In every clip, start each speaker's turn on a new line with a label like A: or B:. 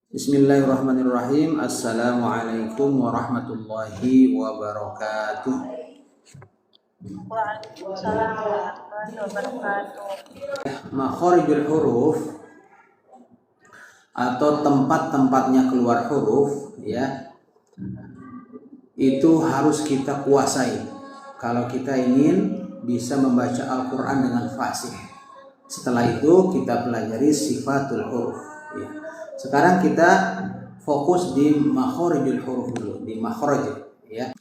A: Bismillahirrahmanirrahim. Assalamualaikum warahmatullahi wabarakatuh.
B: Waalaikumsalam warahmatullahi wabarakatuh.
A: Makharijul huruf atau tempat-tempatnya keluar huruf ya, itu harus kita kuasai kalau kita ingin bisa membaca Al-Quran dengan fasih. Setelah itu kita pelajari sifatul huruf ya. Sekarang kita fokus di makharijul huruf dulu, di makhraj ya.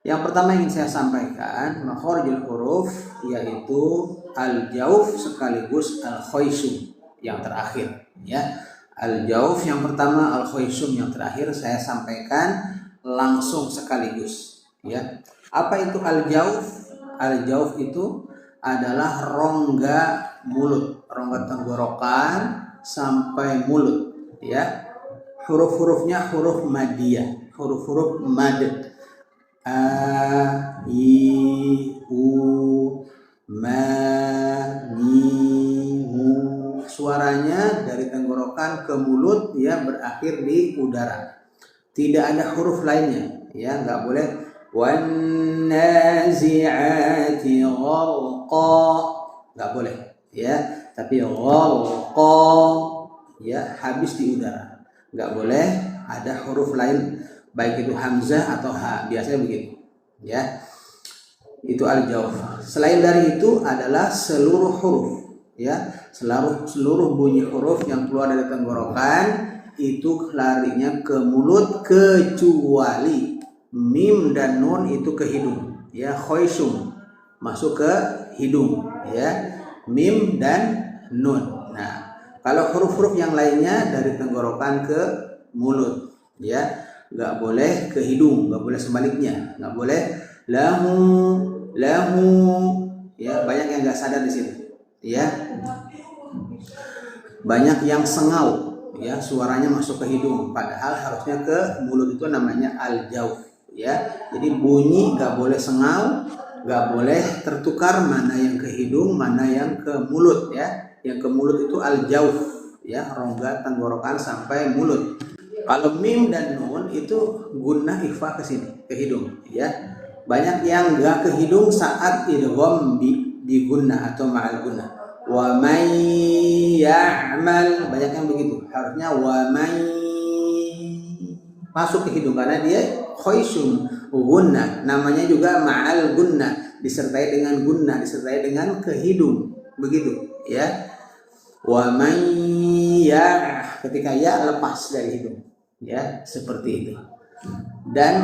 A: Yang pertama ingin saya sampaikan, makharijul huruf yaitu al-jauf sekaligus al-khaysum yang terakhir ya. Al-jauf yang pertama, al-khaysum yang terakhir, saya sampaikan langsung sekaligus ya. Apa itu al-jauf? Al-jauf itu adalah rongga mulut, rongga tenggorokan sampai mulut ya. Huruf-hurufnya huruf madiyah, huruf-huruf mad. A, I, U, Ma, Ni, Mu. Suaranya dari tenggorokan ke mulut ya, berakhir di udara. Tidak ada huruf lainnya ya, nggak boleh wan nazi'ati gharqa, nggak boleh ya, tapi gharqa ya, habis di udara. Nggak boleh ada huruf lain, baik itu hamzah atau ha, biasanya begitu ya. Itu al-jauf. Selain dari itu adalah seluruh huruf ya, seluruh bunyi huruf yang keluar dari tenggorokan itu larinya ke mulut, kecuali mim dan nun itu ke hidung ya. Khaysum masuk ke hidung ya, mim dan nun. Nah, kalau huruf-huruf yang lainnya dari tenggorokan ke mulut ya, nggak boleh ke hidung, nggak boleh sebaliknya, nggak boleh lahu lahu ya. Banyak yang nggak sadar di sini ya, banyak yang sengau ya, suaranya masuk ke hidung padahal harusnya ke mulut. Itu namanya al-jauf ya. Jadi bunyi nggak boleh sengau, nggak boleh tertukar mana yang ke hidung mana yang ke mulut ya. Yang ke mulut itu al-jauf ya, rongga tenggorokan sampai mulut. Kalau mim dan nun itu gunnah ikhfa ke sini, ke hidung ya. Banyak yang nggak ke hidung saat idgham di gunnah atau ma'al gunnah. Wa may ya'mal, banyak yang begitu. Harusnya wa may masuk ke hidung karena dia khaysum gunnah. Namanya juga ma'al gunnah, disertai dengan gunnah, disertai dengan ke hidung. Begitu ya. Wa may ya, ketika ya lepas dari hidung ya, seperti itu. Dan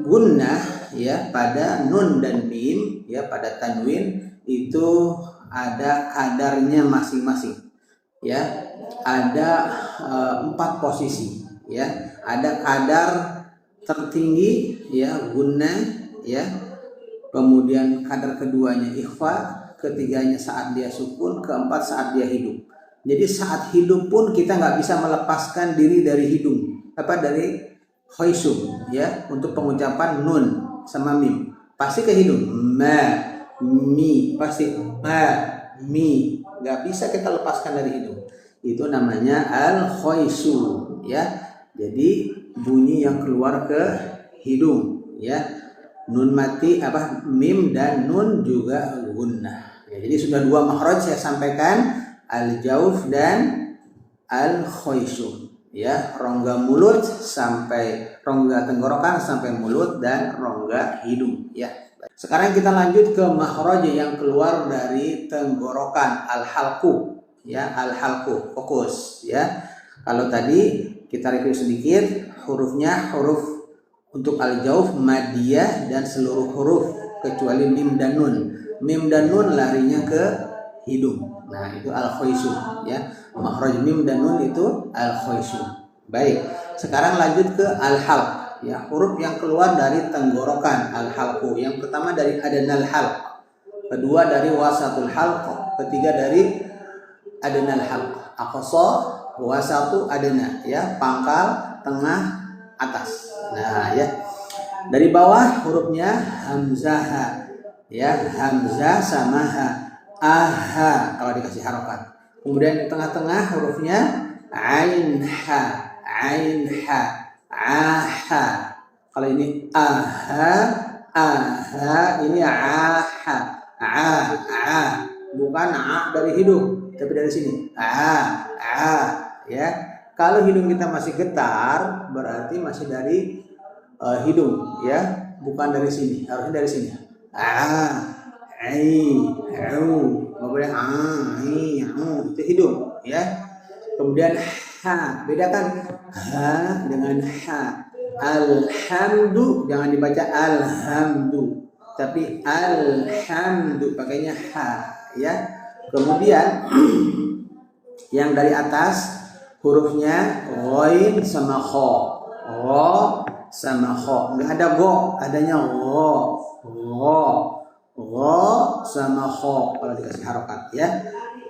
A: gunnah ya pada nun dan mim ya, pada tanwin itu ada kadarnya masing-masing ya. Ada 4 posisi ya. Ada kadar tertinggi ya, gunnah ya, kemudian kadar keduanya ikhfa, ketiganya saat dia sukun, keempat saat dia hidup. Jadi saat hidup pun kita nggak bisa melepaskan diri dari hidung, dari khaysum ya, untuk pengucapan nun sama mim pasti ke hidung. Ma, mi pasti, ma, mi, nggak bisa kita lepaskan dari hidung. Itu namanya al khaysum ya. Jadi bunyi yang keluar ke hidung ya. Nun mati mim dan nun juga gunnah ya. Jadi sudah 2 makhraj saya sampaikan, al-jauf dan al-khaysum ya, rongga mulut sampai rongga tenggorokan sampai mulut dan rongga hidung ya. Sekarang kita lanjut ke makhraj yang keluar dari tenggorokan, al-halqu ya, al-halqu, fokus ya. Kalau tadi kita review sedikit, hurufnya huruf untuk al-jauf madiyah dan seluruh huruf kecuali mim dan nun. Mim dan nun larinya ke hidung. Nah, itu al-khaysum ya. Makhraj mim dan nun itu al-khaysum. Baik, sekarang lanjut ke al-halq ya, huruf yang keluar dari tenggorokan, al-halqu. Yang pertama dari adanal halq, kedua dari wasatul halq, ketiga dari adanal halq. Aqsa, wasatu, adana ya, pangkal, tengah, atas. Nah ya, dari bawah hurufnya hamzah ya, hamzah sama ha, aha kalau dikasih harokat. Kemudian di tengah-tengah hurufnya ain ha, ain ha, aha. Kalau ini aha, ini aha, bukan dari hidung, tapi dari sini, ya. Kalau hidung kita masih getar, berarti masih dari hidung, ya, bukan dari sini, harusnya dari sini. Nggak boleh itu hidung, ya. Kemudian ha, bedakan ha dengan ha. Alhamdu jangan dibaca alhamdu, tapi alhamdu pakainya ha, ya. Kemudian yang dari atas hurufnya ghain sama kha, sama kha, nggak ada go, adanya gha sama kha kalau dikasih harokat, ya.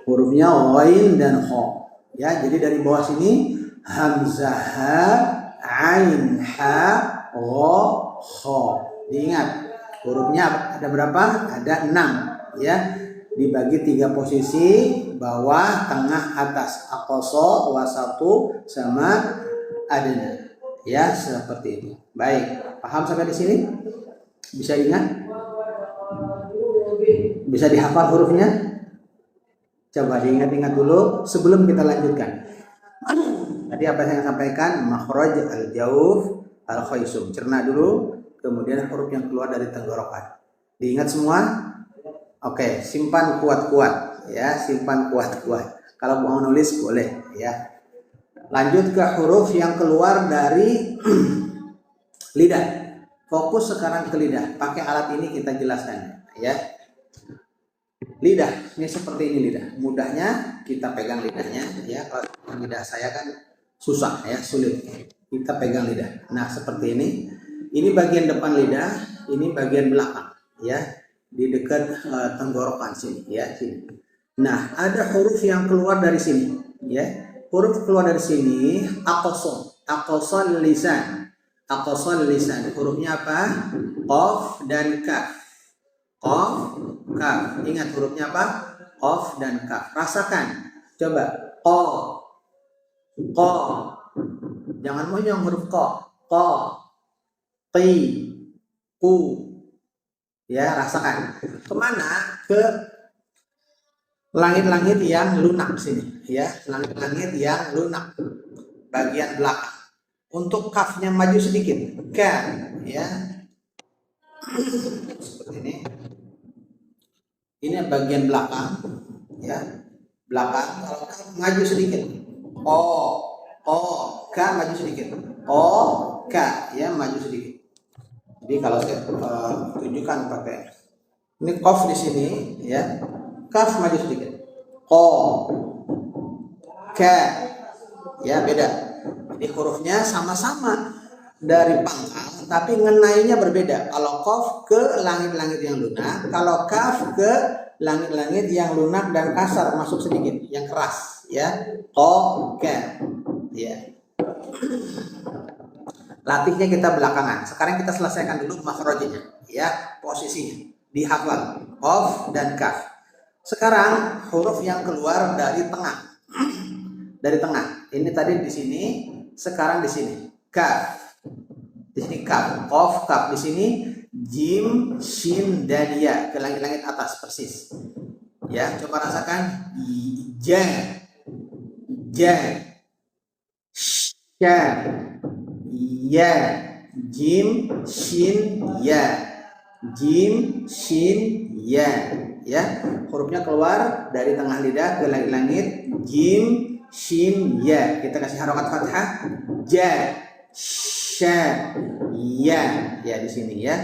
A: Hurufnya ghain dan kha, ya. Jadi dari bawah sini hamzah ha, ain ha, kha. Diingat hurufnya ada berapa? Ada 6, ya. Dibagi 3 posisi, bawah, tengah, atas. Aqsa, wasatu, sama adna. Ya, seperti itu. Baik, paham sampai di sini? Bisa ingat? Bisa dihafal hurufnya? Coba diingat-ingat dulu sebelum kita lanjutkan. Tadi apa yang saya sampaikan? Makhraj al-jauf al-khaysum. Cerna dulu, kemudian huruf yang keluar dari tenggorokan. Diingat semua? Oke, simpan kuat-kuat, ya, simpan kuat-kuat. Kalau mau nulis boleh, ya. Lanjut ke huruf yang keluar dari lidah. Fokus sekarang ke lidah. Pakai alat ini kita jelaskan, ya. Lidah, ini seperti ini lidah. Mudahnya kita pegang lidahnya, ya. Kalau lidah saya kan susah, ya, sulit. Kita pegang lidah. Nah, seperti ini. Ini bagian depan lidah, ini bagian belakang, ya. Di dekat tenggorokan sini, ya, sini. Nah, ada huruf yang keluar dari sini, ya. Huruf keluar dari sini aqsa lisan. Aqsa lisan. Hurufnya apa? Qaf dan kaf. Qaf, kaf. Ingat hurufnya apa? Qaf dan kaf. Rasakan. Coba. Qa. Jangan monyong huruf qa. Qa. Qi. Qu. Ya, rasakan. Kemana? Ke langit-langit yang lunak sini, ya. Langit-langit yang lunak bagian belakang. Untuk kafnya maju sedikit, ka, ya. Seperti ini. Ini bagian belakang, ya. Belakang. Kalau kaf maju sedikit, ka maju sedikit, ka, ya, maju sedikit. Jadi kalau saya tunjukkan pakai ini qaf di sini, ya, kaf maju sedikit, ka, ya, beda. Jadi hurufnya sama-sama dari pangkal, tapi ngenainya berbeda. Kalau qaf ke langit-langit yang lunak, kalau kaf ke langit-langit yang lunak dan kasar, masuk sedikit, yang keras, ya, ka, ya. Latihnya kita belakangan. Sekarang kita selesaikan dulu makhrajnya, ya, posisinya. Dihafal. Qaf dan kaf. Sekarang huruf yang keluar dari tengah. Dari tengah. Ini tadi di sini, sekarang di sini. Kaf. Di sini kaf. Qaf, kaf. Di sini jim, shin, dan ya. Ke langit-langit atas persis. Ya, coba rasakan. Ja. Sya. Ya, jim, shin, ya, jim, shin, ya, ya. Hurufnya keluar dari tengah lidah ke langit-langit, jim, shin, ya. Kita kasih harokat fathah, ja, sya, ya, ya, di sini, ya.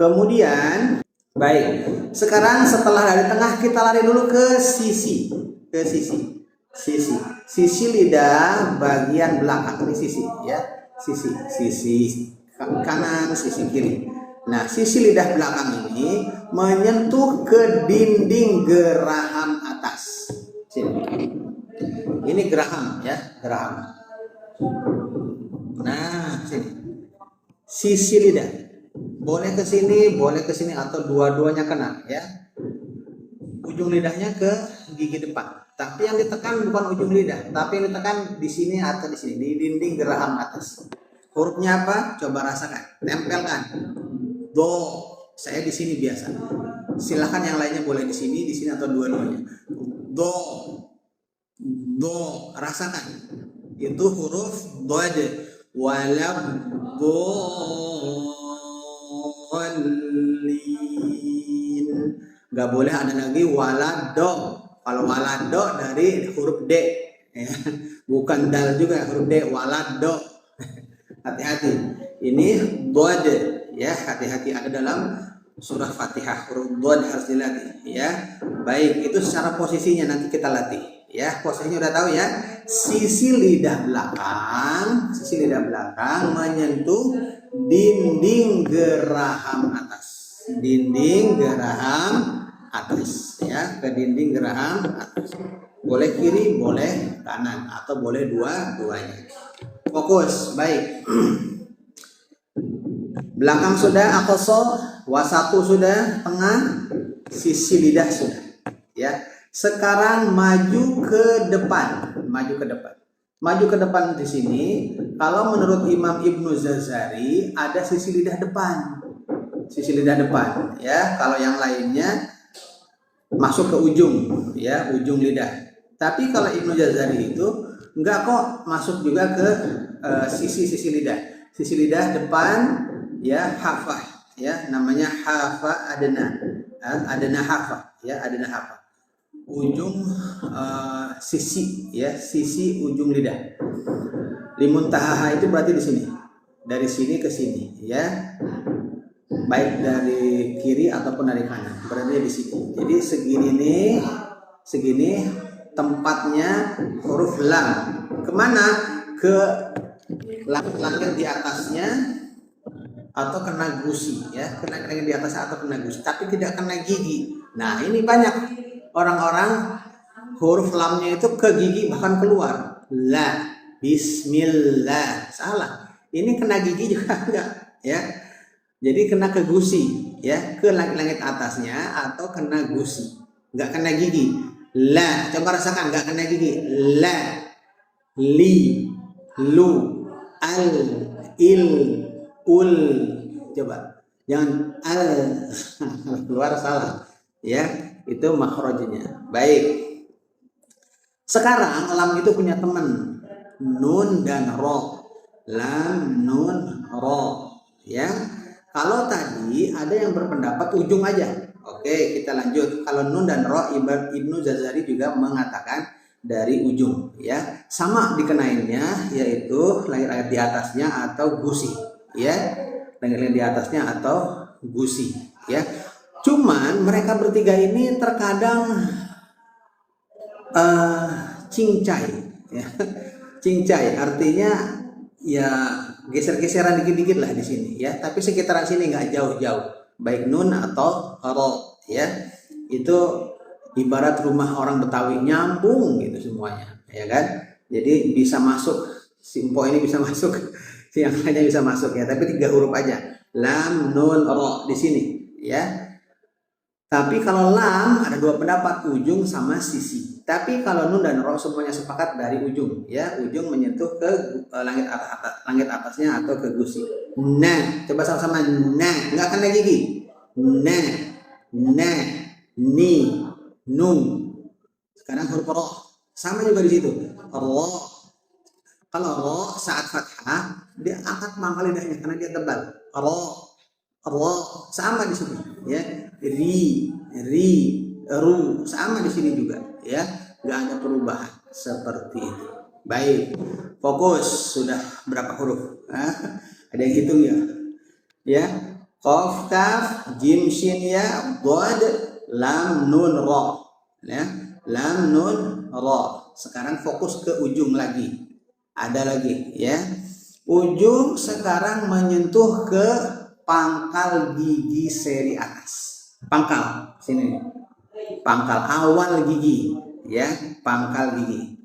A: Kemudian, baik. Sekarang setelah dari tengah kita lari dulu ke sisi, sisi lidah bagian belakang, ini sisi, ya. Sisi kanan, sisi kiri. Nah, sisi lidah belakang ini menyentuh ke dinding geraham atas. Sini. Ini geraham, ya, geraham. Nah, sini. Sisi lidah. Boleh ke sini atau dua-duanya kena, ya. Ujung lidahnya ke gigi depan. Tapi yang ditekan bukan ujung lidah, tapi yang ditekan di sini atau di sini, di dinding geraham atas. Hurufnya apa? Coba rasakan, tempelkan. Do, saya di sini biasa. Silahkan yang lainnya boleh di sini atau dua-duanya. Do, do, rasakan. Itu huruf do aja. Walab dolin. Gak boleh ada lagi walado. Kalau walado dari huruf D, ya. Bukan dal juga, huruf D, walado. Hati-hati. Ini dod, ya, hati-hati, ada dalam surah Fatihah. Huruf dod harus dilatih, ya. Baik, itu secara posisinya nanti kita latih, ya. Posisinya udah tahu ya. Sisi lidah belakang menyentuh dinding geraham atas. Dinding geraham atas, ya, ke dinding geraham atas. Boleh kiri, boleh kanan, atau boleh dua-duanya. Fokus, baik. Belakang sudah, aqsa, wasatu sudah, tengah, sisi lidah sudah, ya. Sekarang maju ke depan. Maju ke depan di sini. Kalau menurut Imam Ibnu Jazari ada sisi lidah depan. Ya. Kalau yang lainnya masuk ke ujung, ya, ujung lidah. Tapi kalau Ibnu Jazari itu enggak kok, masuk juga ke sisi lidah. Sisi lidah depan, ya, hafah, ya, namanya hafah adna. Adna hafah, ya, adna hafah. Ujung sisi, ya, sisi ujung lidah. Limuntaha itu berarti di sini. Dari sini ke sini, ya. Baik dari kiri ataupun dari kanan, berada di sini. Jadi segini tempatnya huruf lam. Kemana? Ke langit di atasnya atau kena gusi, ya, kena di atasnya atau kena gusi, tapi tidak kena gigi. Nah, ini banyak orang-orang huruf lamnya itu ke gigi bahkan keluar. La, bismillah, salah. Ini kena gigi juga enggak, ya. Jadi kena ke gusi, ya, ke langit-langit atasnya atau kena gusi, nggak kena gigi. La, coba rasakan, nggak kena gigi. La, li, lu, al, il, ul. Coba, jangan al, keluar salah, ya, itu makhrajnya. Baik. Sekarang lam itu punya teman, nun dan ro. Lam, nun, ro, ya. Kalau tadi ada yang berpendapat ujung aja. Oke, kita lanjut. Kalau nun dan ro, Ibnu Jazari juga mengatakan dari ujung, ya. Sama dikenainnya, yaitu langit-langit di atasnya atau gusi, ya. Langit-langit di atasnya atau gusi, ya. Cuman mereka bertiga ini terkadang cincai, ya. Cincai artinya ya geser-geseran dikit-dikit lah di sini, ya, tapi sekitaran sini nggak jauh-jauh, baik nun atau ro, ya, itu ibarat rumah orang Betawi, nyambung gitu semuanya, ya kan. Jadi bisa masuk, si empo ini bisa masuk, si yang lainnya bisa masuk, ya, tapi 3 huruf aja, lam, nun, ro di sini, ya. Tapi kalau lam ada 2 pendapat, ujung sama sisi. Tapi kalau nun dan ro semuanya sepakat dari ujung, ya, ujung menyentuh ke langit atasnya atau ke gusi. Nah, coba sama-sama, nah, nggak kena gigi. Nah, ni, nun. Sekarang huruf ro, sama juga di situ. Ro. Kalau ro saat fathah dia angkat pangkal lidahnya karena dia tebal. Ro, sama di sini, ya. Ri, ru, sama di sini juga, ya, nggak ada perubahan seperti itu. Baik, fokus. Sudah berapa huruf? Ada yang hitung ya? Ya, qaf, kaf, jim, shin, ya, dod, lam, nun, ro, ya, lam, nun, ro. Sekarang fokus ke ujung lagi. Ada lagi, ya. Ujung sekarang menyentuh ke pangkal gigi seri atas. Pangkal sini, pangkal awal gigi, ya, pangkal gigi.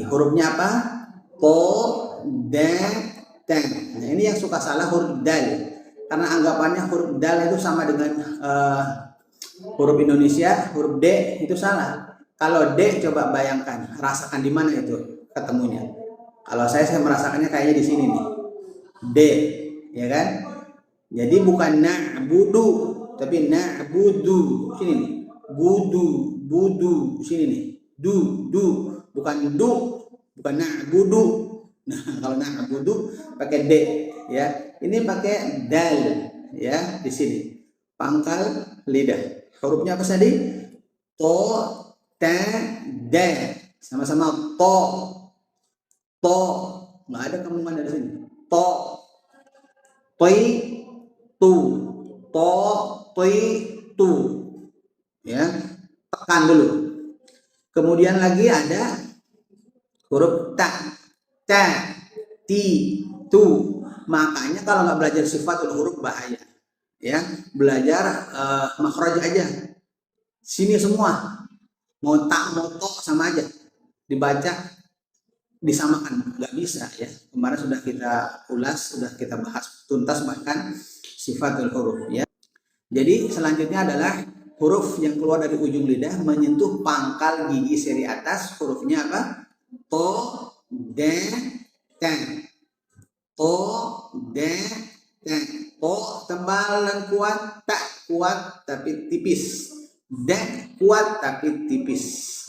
A: Hurufnya apa? To, da, ten. Nah, ini yang suka salah huruf dal, karena anggapannya huruf dal itu sama dengan huruf Indonesia, huruf D itu salah. Kalau D coba bayangkan, rasakan di mana itu ketemunya. Kalau saya merasakannya kayaknya di sini nih. D, ya kan? Jadi bukan na'budu, tapi na'budu. Sini nih. Budu, sini nih. Du, bukan du, bukan na'budu. Nah, kalau na'budu pakai D, ya. Ini pakai dal, ya, di sini. Pangkal lidah. Hurufnya apa tadi? To, ta, da. Sama-sama to. Nggak ada kandungan dari sini. To, toi, tu, to, toi, tu, ya, tekan dulu. Kemudian lagi ada huruf ta, ti, tu. Makanya kalau nggak belajar sifatul huruf bahaya, ya. Belajar makhraj aja. Sini semua, mau tak mau to sama aja, dibaca disamakan, nggak bisa ya. Kemarin sudah kita ulas, sudah kita bahas tuntas bahkan sifatul huruf, ya. Jadi selanjutnya adalah huruf yang keluar dari ujung lidah menyentuh pangkal gigi seri atas. Hurufnya apa? To, de, ta. To, de, ta. To tebal dan kuat, tak kuat tapi tipis. De kuat tapi tipis.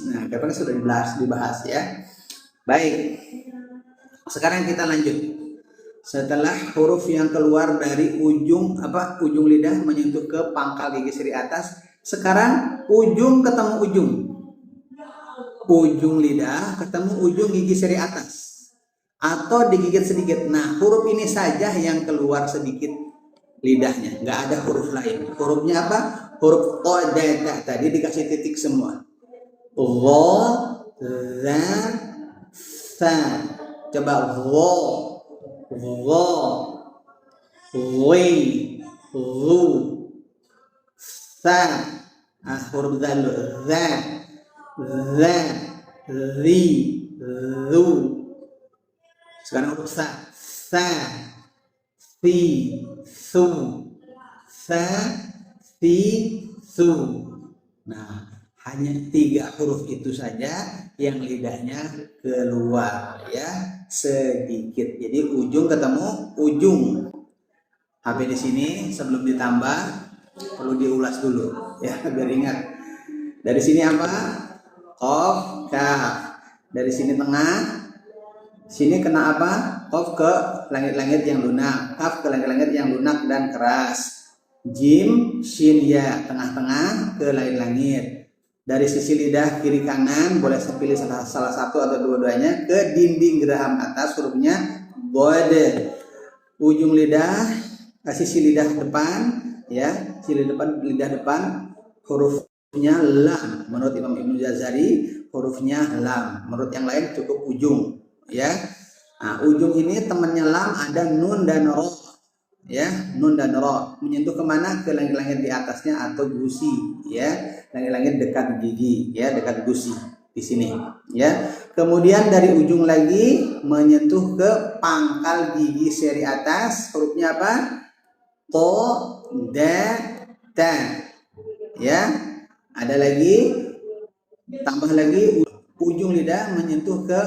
A: Nah, kapan sudah dibahas ya. Baik. Sekarang kita lanjut. Setelah huruf yang keluar dari ujung lidah menyentuh ke pangkal gigi seri atas, sekarang ujung ketemu ujung. Ujung lidah ketemu ujung gigi seri atas. Atau digigit sedikit. Nah, huruf ini saja yang keluar sedikit lidahnya, nggak ada huruf lain. Hurufnya apa? Huruf to, da, ta. Tadi dikasih titik semua. Lo, za, sa. Coba lo, wi, lu, sa. Huruf zal, za, ri, lu. Sekarang huruf sa, si, su, sa, si, su. Nah, hanya 3 huruf itu saja yang lidahnya keluar, ya, sedikit. Jadi ujung ketemu ujung. Tapi di sini sebelum ditambah perlu diulas dulu, ya, biar ingat. Dari sini apa? Qaf, kaf. Dari sini tengah. Sini kena apa? Qaf ke langit-langit yang lunak, kaf ke langit-langit yang lunak dan keras. Jim, shin, ya, tengah-tengah ke langit-langit. Dari sisi lidah kiri kanan boleh pilih salah satu atau dua-duanya ke dinding geraham atas, hurufnya bod. Ujung lidah, sisi lidah depan, ya, sisi lidah depan hurufnya lam. Menurut Imam Ibnu Jazari hurufnya lam. Menurut yang lain cukup ujung, ya. Nah, ujung ini temannya lam ada nun dan ro, ya, nun dan ro menyentuh kemana? Ke langit-langit di atasnya atau gusi, ya, langit-langit dekat gigi, ya, dekat gusi di sini, ya. Kemudian dari ujung lagi menyentuh ke pangkal gigi seri atas, hurufnya apa? To, da, ta, ya. Ada lagi, tambah lagi ujung lidah menyentuh ke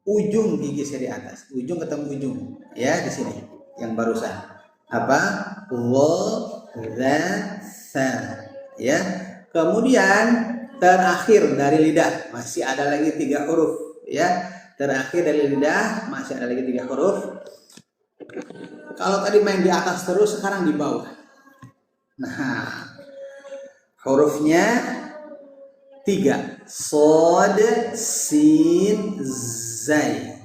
A: ujung gigi seri atas, ujung ketemu ujung, ya, di sini yang barusan apa? Wo, za, sa, ya. Kemudian terakhir dari lidah masih ada lagi 3 huruf, ya. Terakhir dari lidah masih ada lagi 3 huruf. Kalau tadi main di atas terus, sekarang di bawah. Nah, hurufnya 3. Sod, sin, zai.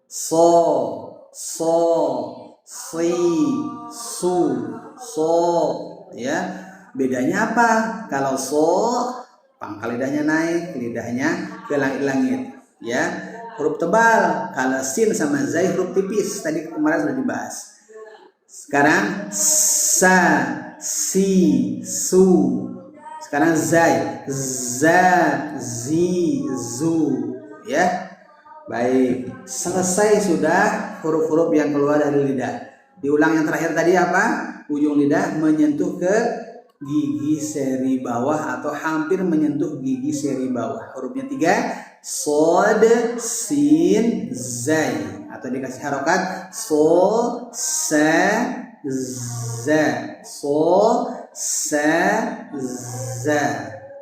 A: So, si, su, so, ya. Bedanya apa? Kalau so, pangkal lidahnya naik, lidahnya ke langit-langit, ya. Huruf tebal. Kalau sin sama zai huruf tipis. Tadi kemarin sudah dibahas. Sekarang sa, si, su. Sekarang zai, za, zi, zu, ya. Baik, selesai sudah huruf-huruf yang keluar dari lidah. Diulang yang terakhir tadi apa? Ujung lidah menyentuh ke gigi seri bawah atau hampir menyentuh gigi seri bawah. Hurufnya 3, sod, sin, zai, atau dikasih harokat so, sa, za, so, sa, za.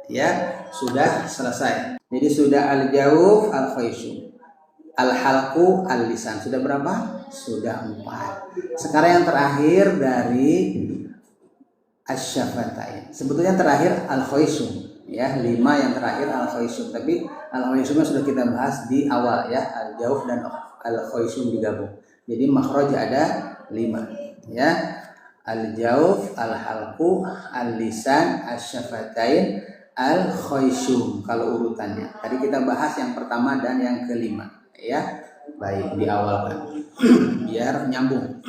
A: Ya, sudah selesai. Jadi sudah al-jawf, al-khayshum, al-halqu, al-lisan. Sudah berapa? Sudah 4. Sekarang yang terakhir dari asyafatain. Sebetulnya terakhir al-khayshum, ya, 5 yang terakhir al-khayshum. Tapi al-khayshumnya sudah kita bahas di awal, ya, al-jawf dan al-khayshum digabung. Jadi makhraj ada 5, ya. Al-jawf, al-halqu, al-lisan, asyafatain, al-khayshum kalau urutannya. Tadi kita bahas yang pertama dan yang kelima, ya. Baik, diawalkan biar nyambung.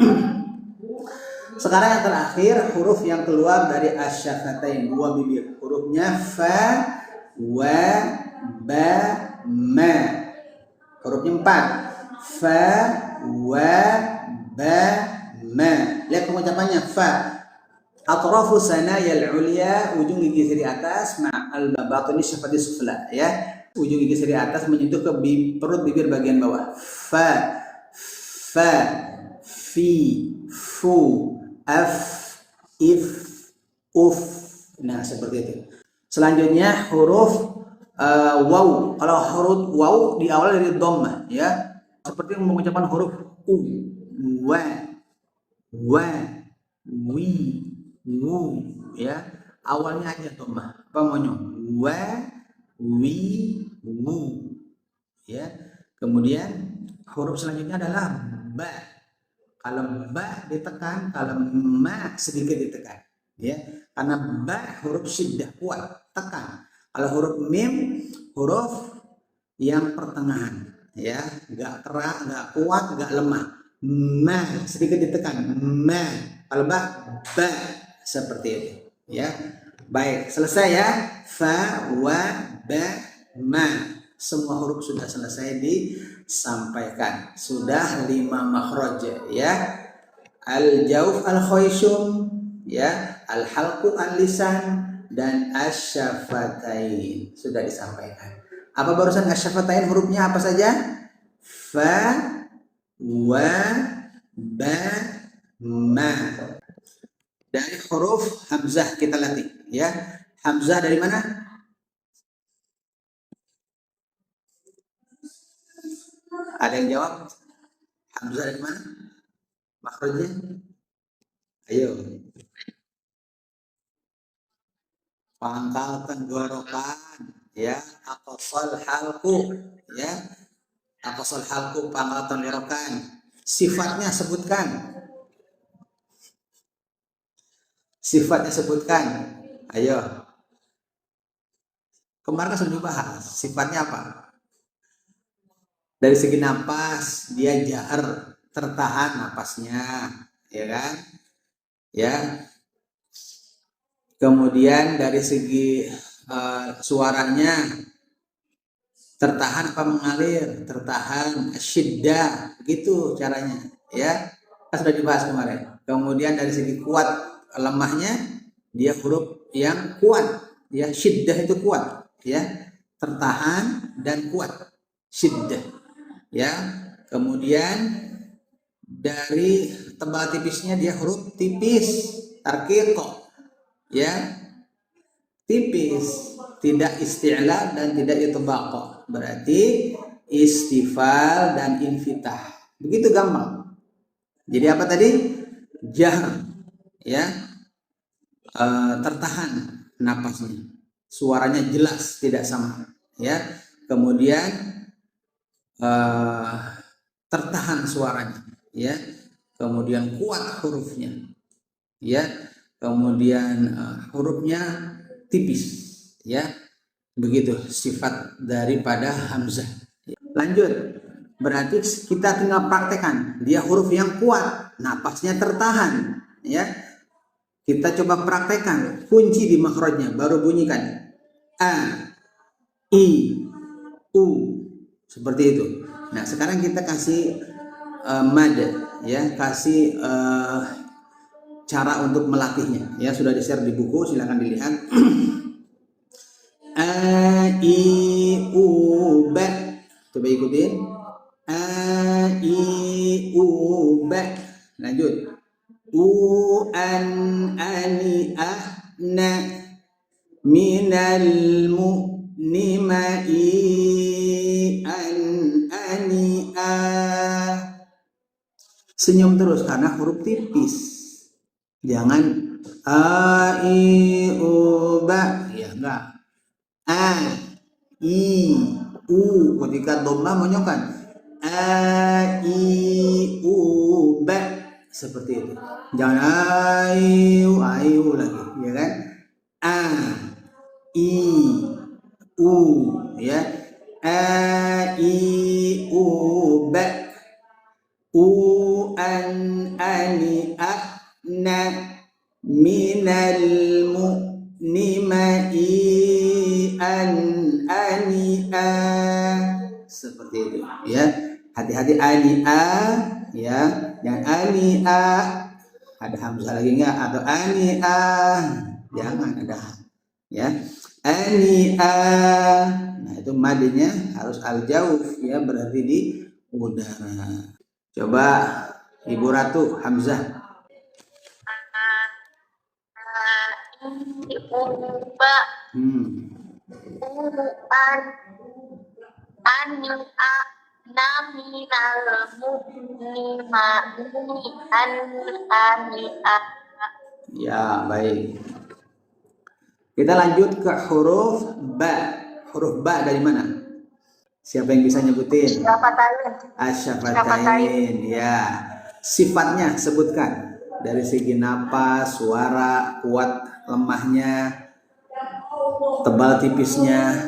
A: Sekarang yang terakhir, huruf yang keluar dari asyafatain, 2 bibir. Hurufnya fa, wa, ba, ma. Hurufnya 4. Fa, wa, ba, ma. Lihat pengucapannya. Fa, atrafu sanayal ulya, ujung gigi seri atas, ma'al babatini syafati sufla, ya. Ujung gigi seri atas menyentuh ke perut bibir bagian bawah. Fa, fa, fi, fu, af, if, uf. Nah, seperti itu. Selanjutnya huruf waw. Kalau huruf waw diawali dari dhammah, ya. Seperti mengucapkan huruf u, wa, wi, wu, ya. Awalnya aja dhammah. Apa maunya? Wa, wi, wu, ya. Kemudian huruf selanjutnya adalah ba. Kalau ba ditekan, kalau ma sedikit ditekan, ya. Karena ba huruf syiddah, kuat, tekan. Kalau huruf mim huruf yang pertengahan, ya, enggak keras, enggak kuat, enggak lemah. Ma sedikit ditekan, ma. Kalau ba, seperti itu, ya. Baik, selesai, ya. Fa, wa, ba, ma. Semua huruf sudah selesai disampaikan. Sudah 5 makhraj, ya. Al-jawf, al-khayshum, ya, al-halqu, al-lisan, dan asyafatain sudah disampaikan. Apa barusan asyafatain hurufnya apa saja? Fa, wa, ba, ma. Dari huruf hamzah kita latih, ya. Hamzah dari mana? Ada yang jawab? Hamzah dari mana? Makhrajnya? Ayo. Pangkal tenggorokan, ya. Aqsal halqu, ya. Aqsal halqu, pangkal tenggorokan. Sifatnya sebutkan. Sifatnya sebutkan. Ayo. Kemarin sudah dibahas. Sifatnya apa? Dari segi napas, dia jahar, tertahan napasnya, ya kan? Ya. Kemudian dari segi suaranya, tertahan apa mengalir? Tertahan, syiddah, begitu caranya, ya. Sudah dibahas kemarin. Kemudian dari segi kuat, lemahnya, dia huruf yang kuat, ya. Syiddah itu kuat, ya. Tertahan dan kuat, syiddah. Ya, kemudian dari tebal tipisnya dia huruf tipis, tarqiq, ya, tipis, tidak isti'la dan tidak itbaq, berarti istifal dan infitah, begitu gampang. Jadi apa tadi? Jahr, ya, tertahan napasnya, suaranya jelas, tidak sama, ya. Kemudian tertahan suaranya, ya. Kemudian kuat hurufnya, ya. Kemudian hurufnya tipis, ya. Begitu sifat daripada hamzah. Lanjut, berarti kita tinggal praktekkan. Dia huruf yang kuat, napasnya tertahan, ya. Kita coba praktekkan kunci di makhrajnya, baru bunyikan a, i, u, seperti itu. Nah, sekarang kita kasih mad, ya, kasih cara untuk melatihnya. Ya, sudah di-share di buku, silakan dilihat. A I U ba. Coba ikutin. A I U ba. Lanjut. U an ani ah na minal mu ni ma i an ani a. Senyum terus karena huruf tipis. Jangan a i u ba. Ya enggak. A I U, ketika dhamma monyokkan A I U ba, seperti itu. Jangan ayu lagi, ya kan? A I U, ya. A I U ba. U an ani na minal mu ni ma i an ani a, seperti itu, ya. Hati-hati ani a, ya, jangan ani a ada hamzah lagi enggak, atau ani a jangan ada, ya. Ani a, nah itu madinya harus al jauf, ya, berarti di udara. Coba Ibu Ratu Hamzah.
B: Uba ani a naminal mu'nima ani a.
A: Ya, baik. Kita lanjut ke huruf ba. Huruf ba dari mana? Siapa yang bisa nyebutin? Asyafatain. Ya. Sifatnya sebutkan. Dari segi napas, suara, kuat, lemahnya, tebal tipisnya.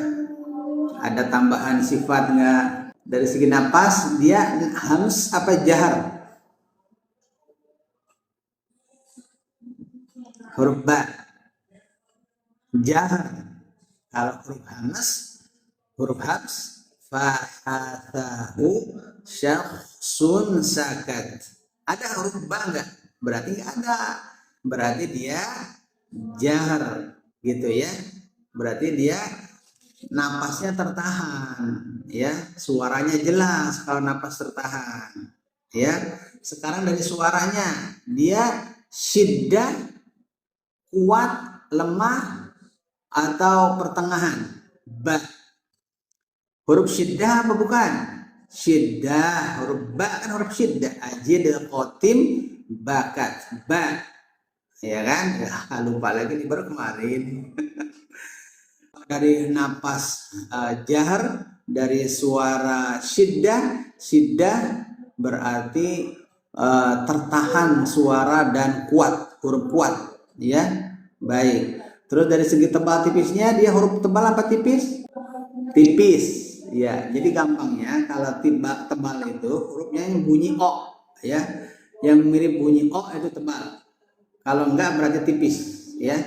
A: Ada tambahan sifat enggak? Dari segi napas, dia hams apa jahar? Huruf ba jahar. Kalau huruf hams fahathahu syakhsun sakat. Ada huruf ba enggak? Berarti enggak ada. Berarti dia jahar, gitu ya. Berarti dia napasnya tertahan, ya. Suaranya jelas kalau napas tertahan, ya. Sekarang dari suaranya, dia syiddah, kuat, lemah, atau pertengahan. Ba. Huruf syiddah apa bukan? Syiddah. Huruf ba kan huruf syiddah. Ajid qatim bakat. Ba. Ya kan? Ya, lupa lagi nih, baru kemarin. Dari napas jahar, dari suara syiddah berarti tertahan suara dan kuat, huruf kuat, ya. Baik. Terus dari segi tebal tipisnya, dia huruf tebal apa tipis? Tipis, ya. Jadi gampangnya kalau tebal itu hurufnya yang bunyi o, ya. Yang mirip bunyi o itu tebal. Kalau enggak berarti tipis, ya.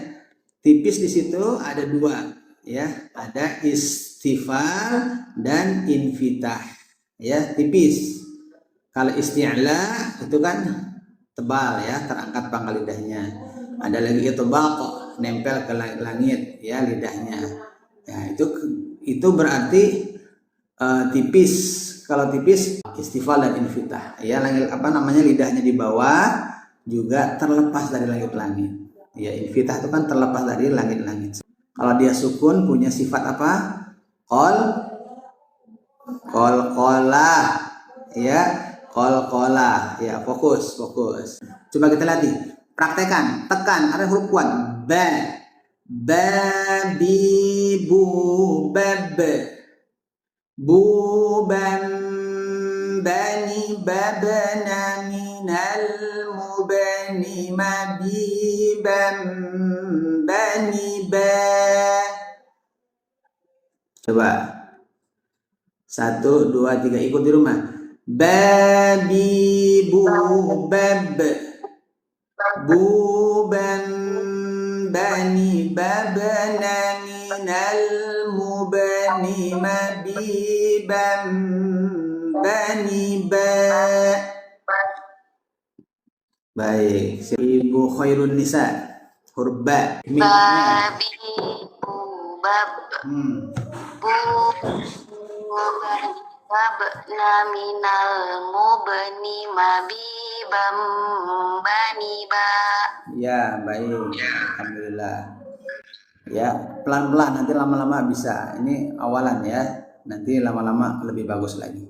A: Tipis di situ ada dua, ya. Ada istifal dan infitah, ya, tipis. Kalau isti'la itu kan tebal, ya, terangkat pangkal lidahnya. Ada lagi itbaq, nempel ke langit, ya, lidahnya. Ya, itu berarti tipis. Kalau tipis istifal dan infitah, ya, lidahnya di bawah juga terlepas dari langit-langit. Ya, infitah itu kan terlepas dari langit-langit. Kalau dia sukun punya sifat apa? Qalqalah, ya, qalqalah, ya, fokus. Coba kita latih, praktekan, tekan, ada huruf kuat. Ba, bi, bu, bab, bu, bam, bani, babna, minal mubani, mabi, bam, bani, ba. Coba 1, 2, 3 ikut di rumah. Babi, bu, bab, bu, bam, bani, babna, minal mubani, mabi, bam, bani, ba. Baik. Ibu khairun nisa. Huruf ba. Mimnya.
B: babi bubab
A: Hmm.
B: babna minal mubni mabibam bani ba.
A: Ya, baik. Alhamdulillah. Ya, pelan-pelan nanti lama-lama bisa. Ini awalan ya. Nanti lama-lama lebih bagus lagi.